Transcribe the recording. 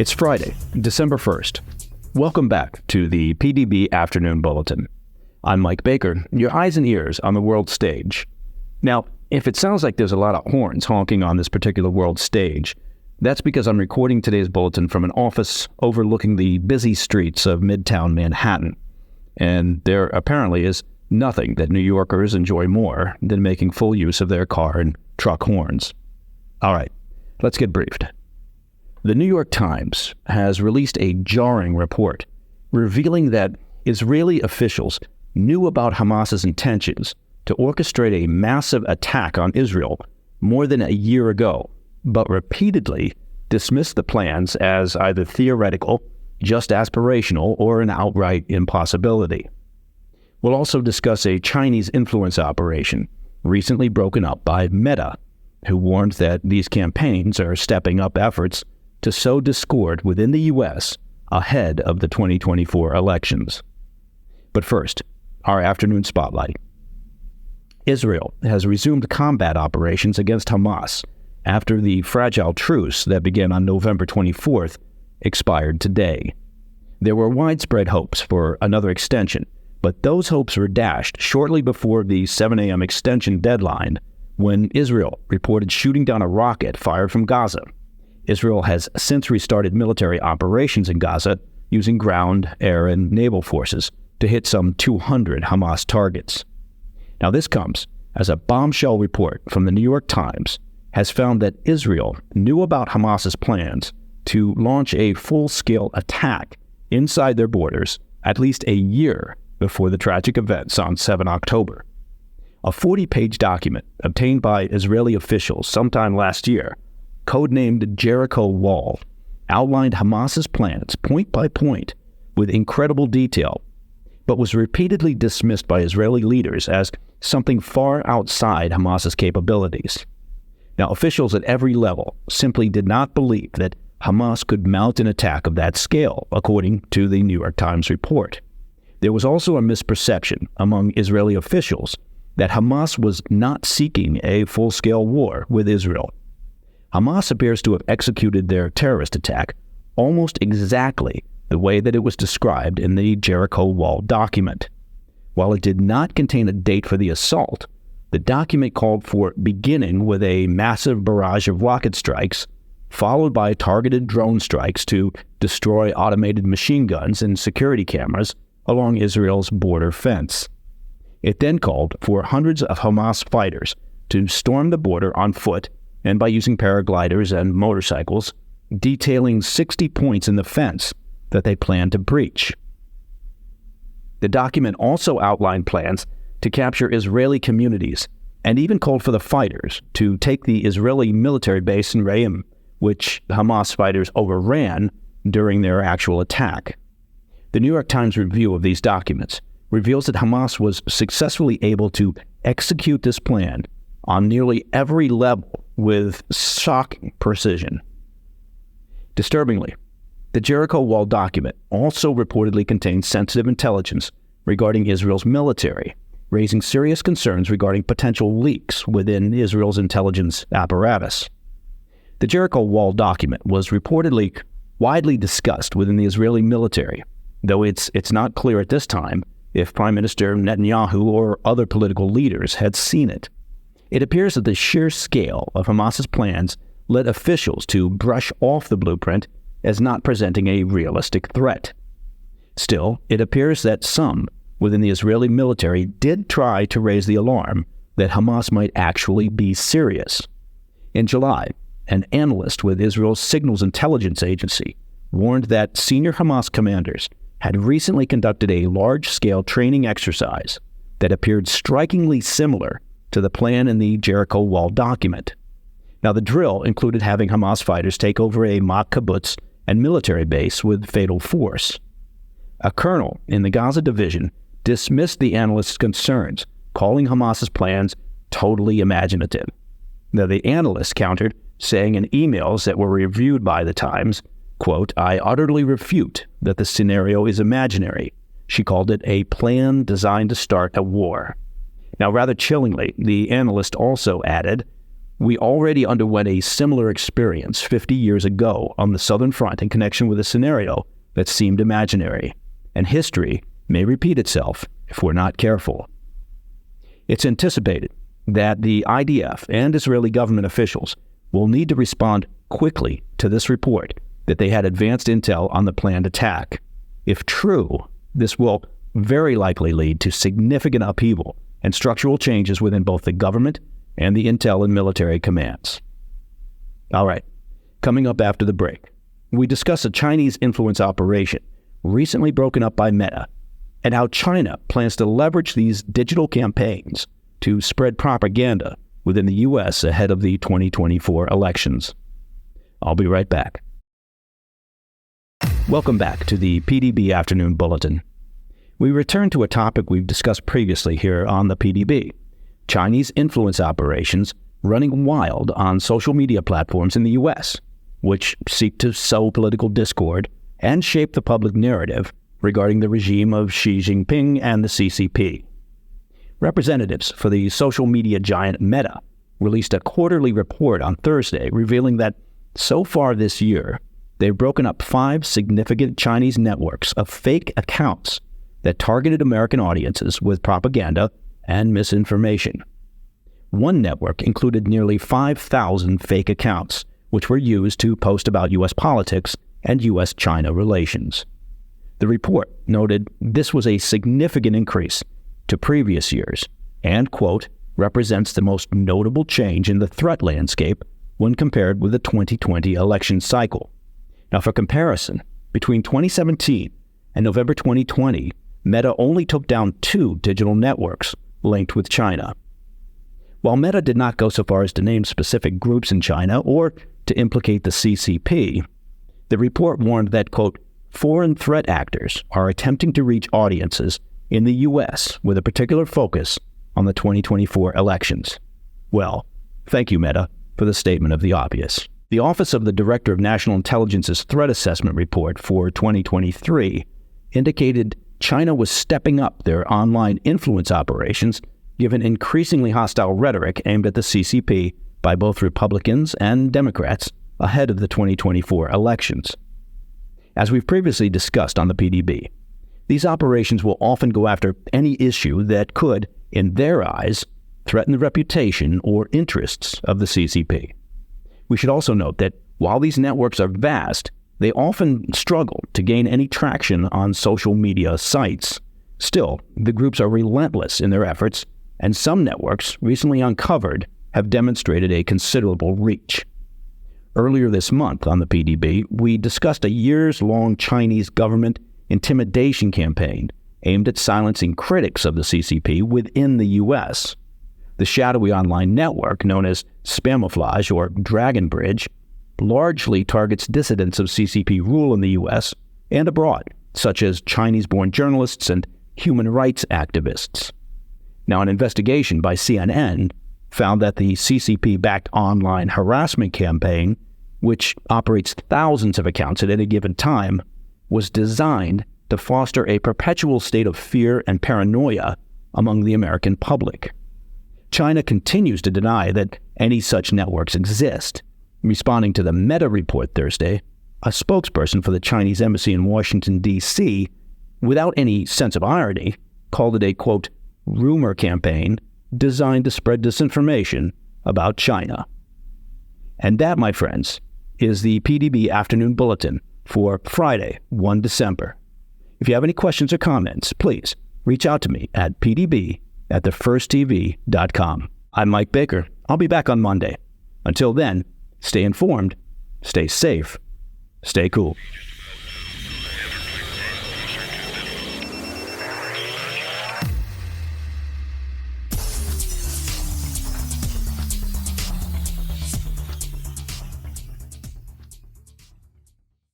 It's Friday, December 1st. Welcome back to the PDB Afternoon Bulletin. I'm Mike Baker, your eyes and ears on the world stage. Now, if it sounds like there's a lot of horns honking on this particular world stage, that's because I'm recording today's bulletin from an office overlooking the busy streets of Midtown Manhattan. And there apparently is nothing that New Yorkers enjoy more than making full use of their car and truck horns. All right, let's get briefed. The New York Times has released a jarring report revealing that Israeli officials knew about Hamas's intentions to orchestrate a massive attack on Israel more than a year ago, but repeatedly dismissed the plans as either theoretical, just aspirational, or an outright impossibility. We'll also discuss a Chinese influence operation recently broken up by Meta, who warned that these campaigns are stepping up efforts to sow discord within the U.S. ahead of the 2024 elections. But first, our afternoon spotlight. Israel has resumed combat operations against Hamas after the fragile truce that began on November 24th expired today. There were widespread hopes for another extension, but those hopes were dashed shortly before the 7 a.m. extension deadline when Israel reported shooting down a rocket fired from Gaza. Israel has since restarted military operations in Gaza using ground, air, and naval forces to hit some 200 Hamas targets. Now, this comes as a bombshell report from the New York Times has found that Israel knew about Hamas's plans to launch a full-scale attack inside their borders at least a year before the tragic events on 7 October. A 40-page document obtained by Israeli officials sometime last year, codenamed Jericho Wall, outlined Hamas's plans point by point with incredible detail, but was repeatedly dismissed by Israeli leaders as something far outside Hamas's capabilities. Now, officials at every level simply did not believe that Hamas could mount an attack of that scale, according to the New York Times report. There was also a misperception among Israeli officials that Hamas was not seeking a full-scale war with Israel. Hamas appears to have executed their terrorist attack almost exactly the way that it was described in the Jericho Wall document. While it did not contain a date for the assault, the document called for beginning with a massive barrage of rocket strikes, followed by targeted drone strikes to destroy automated machine guns and security cameras along Israel's border fence. It then called for hundreds of Hamas fighters to storm the border on foot and by using paragliders and motorcycles, detailing 60 points in the fence that they planned to breach. The document also outlined plans to capture Israeli communities and even called for the fighters to take the Israeli military base in Re'im, which Hamas fighters overran during their actual attack. The New York Times review of these documents reveals that Hamas was successfully able to execute this plan on nearly every level with shocking precision. Disturbingly, the Jericho Wall document also reportedly contains sensitive intelligence regarding Israel's military, raising serious concerns regarding potential leaks within Israel's intelligence apparatus. The Jericho Wall document was reportedly widely discussed within the Israeli military, though it's not clear at this time if Prime Minister Netanyahu or other political leaders had seen it. It appears that the sheer scale of Hamas's plans led officials to brush off the blueprint as not presenting a realistic threat. Still, it appears that some within the Israeli military did try to raise the alarm that Hamas might actually be serious. In July, an analyst with Israel's Signals Intelligence Agency warned that senior Hamas commanders had recently conducted a large-scale training exercise that appeared strikingly similar to the plan in the Jericho Wall document. Now, the drill included having Hamas fighters take over a mock kibbutz and military base with fatal force. A colonel in the Gaza division dismissed the analyst's concerns, calling Hamas's plans totally imaginative. Now, the analyst countered, saying in emails that were reviewed by the Times, quote, "I utterly refute that the scenario is imaginary." She called it a plan designed to start a war. Now, rather chillingly, the analyst also added, We already underwent a similar experience 50 years ago on the Southern Front in connection with a scenario that seemed imaginary, and history may repeat itself if we're not careful. It's anticipated that the IDF and Israeli government officials will need to respond quickly to this report that they had advanced intel on the planned attack. If true, this will very likely lead to significant upheaval and structural changes within both the government and the intel and military commands. All right, coming up after the break, we discuss a Chinese influence operation recently broken up by Meta and how China plans to leverage these digital campaigns to spread propaganda within the U.S. ahead of the 2024 elections. I'll be right back. Welcome back to the PDB Afternoon Bulletin. We return to a topic we've discussed previously here on the PDB, Chinese influence operations running wild on social media platforms in the U.S., which seek to sow political discord and shape the public narrative regarding the regime of Xi Jinping and the CCP. Representatives for the social media giant Meta released a quarterly report on Thursday revealing that so far this year, they've broken up 5 significant Chinese networks of fake accounts that targeted American audiences with propaganda and misinformation. One network included nearly 5,000 fake accounts, which were used to post about U.S. politics and U.S.-China relations. The report noted this was a significant increase to previous years and, quote, represents the most notable change in the threat landscape when compared with the 2020 election cycle. Now, for comparison, between 2017 and November 2020, Meta only took down 2 digital networks linked with China. While Meta did not go so far as to name specific groups in China or to implicate the CCP, the report warned that, quote, foreign threat actors are attempting to reach audiences in the U.S. with a particular focus on the 2024 elections. Well, thank you, Meta, for the statement of the obvious. The Office of the Director of National Intelligence's Threat Assessment Report for 2023 indicated China was stepping up their online influence operations given increasingly hostile rhetoric aimed at the CCP by both Republicans and Democrats ahead of the 2024 elections. As we've previously discussed on the PDB, these operations will often go after any issue that could, in their eyes, threaten the reputation or interests of the CCP. We should also note that while these networks are vast, they often struggle to gain any traction on social media sites. Still, the groups are relentless in their efforts, and some networks recently uncovered have demonstrated a considerable reach. Earlier this month on the PDB, we discussed a years-long Chinese government intimidation campaign aimed at silencing critics of the CCP within the U.S. The shadowy online network, known as Spamouflage or Dragon Bridge, largely targets dissidents of CCP rule in the U.S. and abroad, such as Chinese-born journalists and human rights activists. Now, an investigation by CNN found that the CCP-backed online harassment campaign, which operates thousands of accounts at any given time, was designed to foster a perpetual state of fear and paranoia among the American public. China continues to deny that any such networks exist. Responding to the Meta report Thursday, a spokesperson for the Chinese embassy in Washington, D.C., without any sense of irony, called it a, quote, rumor campaign designed to spread disinformation about China. And that, my friends, is the PDB Afternoon Bulletin for Friday, 1 December. If you have any questions or comments, please reach out to me at pdb@thefirsttv.com. I'm Mike Baker. I'll be back on Monday. Until then, stay informed, stay safe, stay cool.